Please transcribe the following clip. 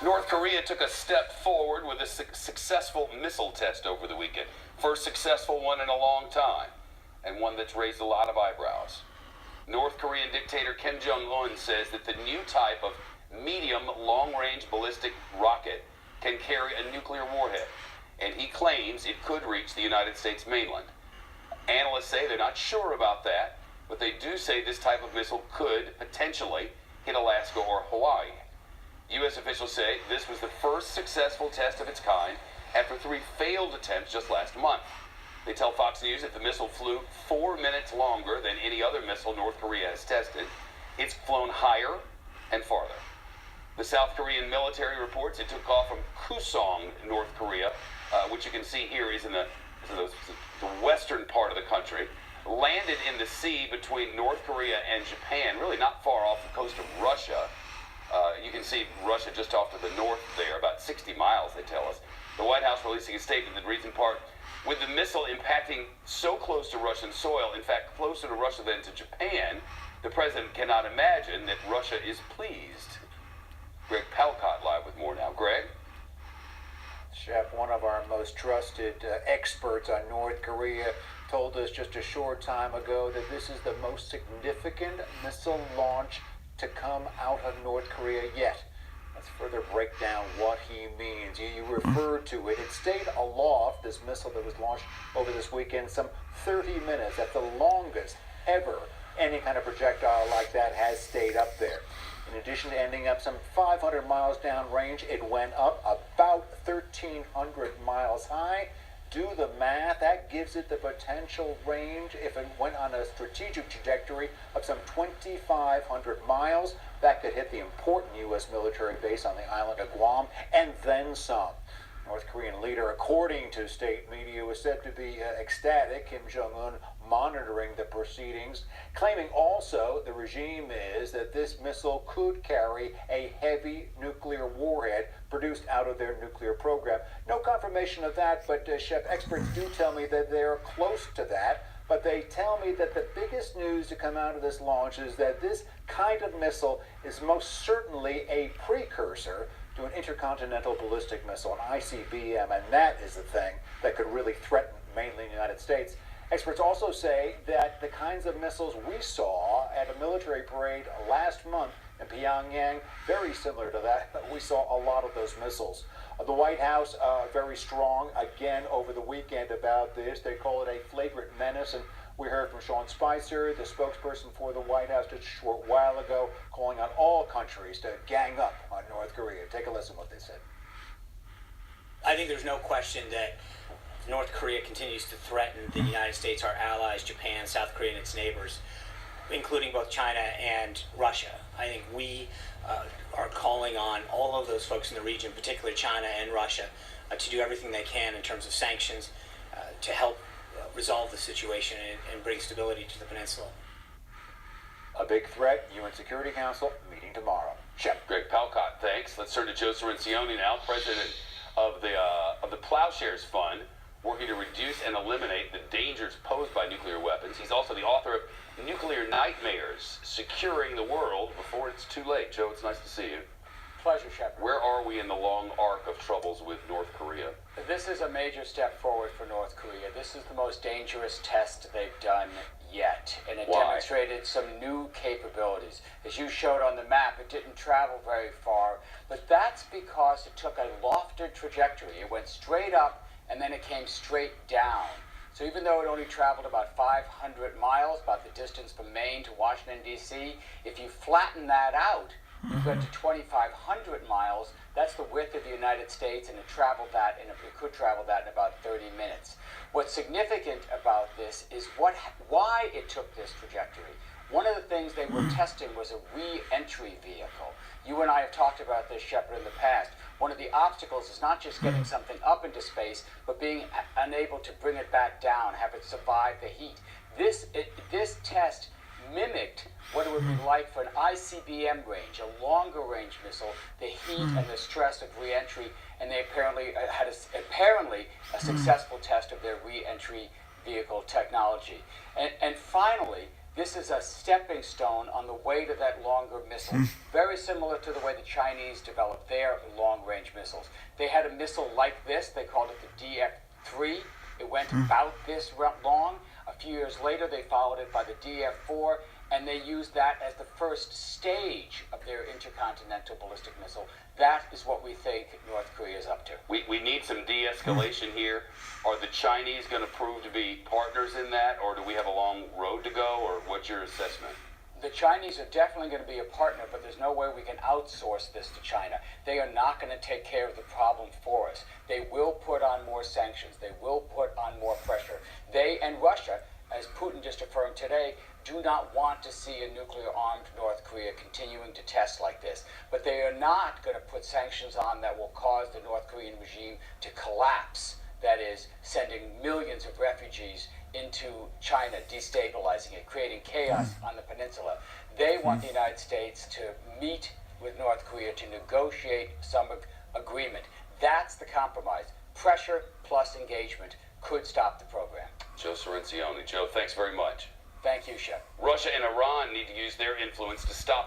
North Korea took a step forward with a successful missile test over the weekend. First successful one in a long time, and one that's raised a lot of eyebrows. North Korean dictator Kim Jong-un says that the new type of medium long-range ballistic rocket can carry a nuclear warhead, and he claims it could reach the United States mainland. Analysts say they're not sure about that, but they do say this type of missile could potentially hit Alaska or Hawaii. U.S. officials say this was the first successful test of its kind after 3 failed attempts just last month. They tell Fox News that the missile flew 4 minutes longer than any other missile North Korea has tested. It's flown higher and farther. The South Korean military reports it took off from Kusong, North Korea, which you can see here is in the western part of the country, landed in the sea between North Korea and Japan, really not far off the coast of Russia. You can see Russia just off to the north there, about 60 miles, they tell us. The White House releasing a statement that reads in part, with the missile impacting so close to Russian soil, in fact, closer to Russia than to Japan, the president cannot imagine that Russia is pleased. Greg Palcott live with more now. Greg? Chef, one of our most trusted experts on North Korea told us just a short time ago that this is the most significant missile launch to come out of North Korea yet. Let's further break down what he means. You referred to it. It stayed aloft, this missile that was launched over this weekend, some 30 minutes. That's the longest ever any kind of projectile like that has stayed up there. In addition to ending up some 500 miles downrange, it went up about 1,300 miles high. Do the math, that gives it the potential range, if it went on a strategic trajectory, of some 2,500 miles. That could hit the important U.S. military base on the island of Guam, and then some. North Korean leader, according to state media, was said to be ecstatic. Kim Jong-un monitoring the proceedings, claiming also the regime is that this missile could carry a heavy nuclear warhead produced out of their nuclear program. No confirmation of that, but Chef, experts do tell me that they're close to that. But they tell me that the biggest news to come out of this launch is that this kind of missile is most certainly a precursor to an intercontinental ballistic missile, an ICBM, and that is the thing that could really threaten mainly the United States. Experts also say that the kinds of missiles we saw at a military parade last month in Pyongyang, very similar to that. We saw a lot of those missiles. The White House very strong again over the weekend about this. They call it a flagrant menace, and we heard from Sean Spicer, the spokesperson for the White House, just a short while ago, calling on all countries to gang up on North Korea. Take a listen to what they said. I think there's no question that North Korea continues to threaten the United States, our allies, Japan, South Korea, and its neighbors, including both China and Russia. I think we are calling on all of those folks in the region, particularly China and Russia, to do everything they can in terms of sanctions to help resolve the situation and bring stability to the peninsula. A big threat, UN Security Council meeting tomorrow. Chef. Greg Palcott, thanks. Let's turn to Joe Cirincione now, president of the Plowshares Fund, working to reduce and eliminate the dangers posed by nuclear weapons. He's also the author of Nuclear Nightmares, Securing the World Before It's Too Late. Joe, it's nice to see you. Pleasure, Shepard. Where are we in the long arc of troubles with North Korea? This is a major step forward for North Korea. This is the most dangerous test they've done yet, and it demonstrated some new capabilities. As you showed on the map, it didn't travel very far, but that's because it took a lofted trajectory. It went straight up, and then it came straight down. So even though it only traveled about 500 miles, about the distance from Maine to Washington, D.C., if you flatten that out, you get to 2,500 miles. That's the width of the United States, and it could travel that in about 30 minutes. What's significant about this is why it took this trajectory. One of the things they were testing was a re-entry vehicle. You and I have talked about this, Shepard, in the past. One of the obstacles is not just getting something up into space, but being unable to bring it back down, have it survive the heat. This test mimicked what it would be like for an ICBM range, a longer range missile, the heat and the stress of re-entry, and they apparently had a successful test of their re-entry vehicle technology. And finally, This is a stepping stone on the way to that longer missile. Very similar to the way the Chinese developed their long-range missiles. They had a missile like this. They called it the DF-3. It went about this long. A few years later, they followed it by the DF-4, and they used that as the first stage of their intercontinental ballistic missile. That is what we think North Korea is up to. We need some de-escalation here. Are the Chinese going to prove to be partners in that, or do we have a long road to go, or what's your assessment? The Chinese are definitely going to be a partner, but there's no way we can outsource this to China. They are not going to take care of the problem for us. They will put on more sanctions. They will put on more pressure. They and Russia, as Putin just affirmed today, do not want to see a nuclear-armed North Korea continuing to test like this. But they are not going to put sanctions on that will cause the North Korean regime to collapse. That is, sending millions of refugees into China, destabilizing it, creating chaos on the peninsula. They want the United States to meet with North Korea to negotiate some agreement. That's the compromise. Pressure plus engagement could stop the program. Joe Cirincione. Joe, thanks very much. Thank you, Shep. Russia and Iran need to use their influence to stop